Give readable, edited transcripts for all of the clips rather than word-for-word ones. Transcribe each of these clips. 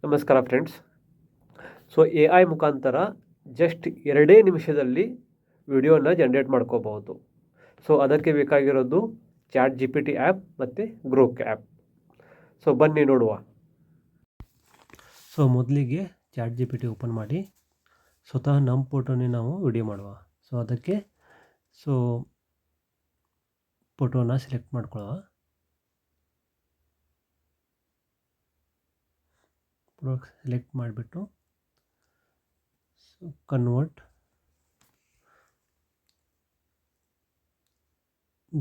ನಮಸ್ಕಾರ friends. So A I ಮುಖಾಂತರ just 2 ನಿಮಿಷದಲ್ಲಿ ವಿಡಿಯೋನ ಜನ್ರೇಟ್ ಮಾಡ್ಕೋಬಹುದು. ಸೊ ಅದಕ್ಕೆ ಬೇಕಾಗಿರೋದು chat G P T app ಮತ್ತು ಗ್ರೋಕ್ ಆ್ಯಪ್. ಸೊ ಬನ್ನಿ ನೋಡುವ. ಸೊ ಮೊದಲಿಗೆ chat G P T open ಮಾಡಿ ಸ್ವತಃ ನಮ್ಮ ಫೋಟೋನೇ ನಾವು ವಿಡಿಯೋ ಮಾಡುವ. ಸೊ ಅದಕ್ಕೆ ಫೋಟೋನ ಸೆಲೆಕ್ಟ್ ಮಾಡ್ಕೊಳ್ಳುವ. ಸೆಲೆಕ್ಟ್ ಮಾಡಿಬಿಟ್ಟು convert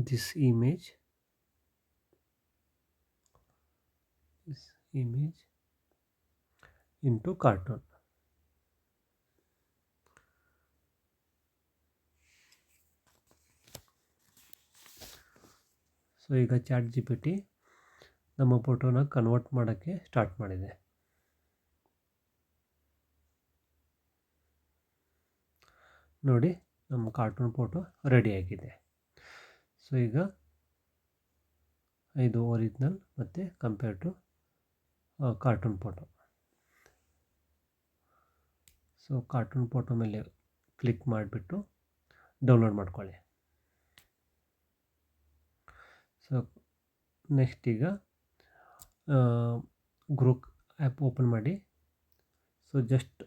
this image into cartoon. So ಈಗ ಚಾಟ್ ಜಿ ಪಿ ಟಿ ನಮ್ಮ ಫೋಟೋನ ಕನ್ವರ್ಟ್ ಮಾಡೋಕ್ಕೆ ಸ್ಟಾರ್ಟ್ ಮಾಡಿದೆ. ನೋಡಿ, ನಮ್ಮ ಕಾರ್ಟೂನ್ ಫೋಟೋ ರೆಡಿಯಾಗಿದೆ. ಸೊ ಈಗ ಇದು ಒರಿಜಿನಲ್ ಮತ್ತು compare to cartoon photo. So cartoon photo ಮೇಲೆ ಕ್ಲಿಕ್ ಮಾಡಿಬಿಟ್ಟು ಡೌನ್ಲೋಡ್ ಮಾಡ್ಕೊಳ್ಳಿ. ಸೊ ನೆಕ್ಸ್ಟ್ ಈಗ ಗ್ರೋಕ್ ಆ್ಯಪ್ ಓಪನ್ ಮಾಡಿ. ಸೊ ಜಸ್ಟ್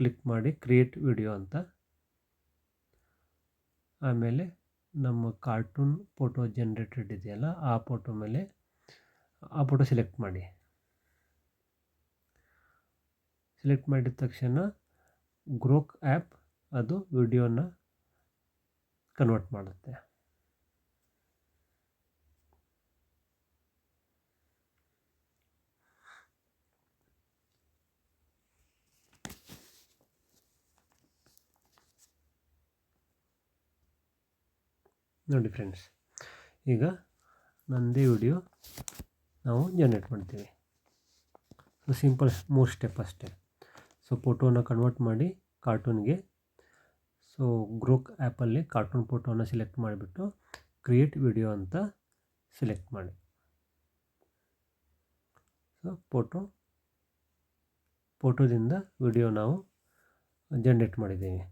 ಕ್ಲಿಕ್ ಮಾಡಿ ಕ್ರಿಯೇಟ್ ವಿಡಿಯೋ ಅಂತ. ಆಮೇಲೆ ನಮ್ಮ ಕಾರ್ಟೂನ್ ಫೋಟೋ ಜನ್ರೇಟೆಡ್ ಇದೆಯಲ್ಲ ಆ ಫೋಟೋ ಮೇಲೆ ಆ ಫೋಟೋ ಸೆಲೆಕ್ಟ್ ಮಾಡಿ. ಸೆಲೆಕ್ಟ್ ಮಾಡಿದ ತಕ್ಷಣ ಗ್ರೋಕ್ ಆ್ಯಪ್ ಅದು ವಿಡಿಯೋನ ಕನ್ವರ್ಟ್ ಮಾಡುತ್ತೆ. ನೋಡಿ ಫ್ರೆಂಡ್ಸ್, ಈಗ ನನ್ನದೇ ವಿಡಿಯೋ ನಾವು ಜನ್ರೇಟ್ ಮಾಡ್ತೀವಿ. ಸೊ ಸಿಂಪಲ್ 3 ಸ್ಟೆಪ್ ಅಷ್ಟೇ. ಸೊ ಫೋಟೋನ ಕನ್ವರ್ಟ್ ಮಾಡಿ ಕಾರ್ಟೂನ್ಗೆ. ಸೊ ಗ್ರೋಕ್ ಆ್ಯಪಲ್ಲಿ ಕಾರ್ಟೂನ್ ಫೋಟೋನ ಸೆಲೆಕ್ಟ್ ಮಾಡಿಬಿಟ್ಟು ಕ್ರಿಯೇಟ್ ವಿಡಿಯೋ ಅಂತ ಸೆಲೆಕ್ಟ್ ಮಾಡಿ. ಸೊ ಫೋಟೋದಿಂದ ವಿಡಿಯೋ ನಾವು ಜನ್ರೇಟ್ ಮಾಡಿದ್ದೀವಿ.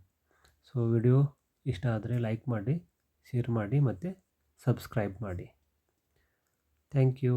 ಸೊ ವಿಡಿಯೋ ಇಷ್ಟ ಆದರೆ ಲೈಕ್ ಮಾಡಿ, ಶೇರ್ ಮಾಡಿ ಮತ್ತು ಸಬ್ಸ್ಕ್ರೈಬ್ ಮಾಡಿ. Thank you.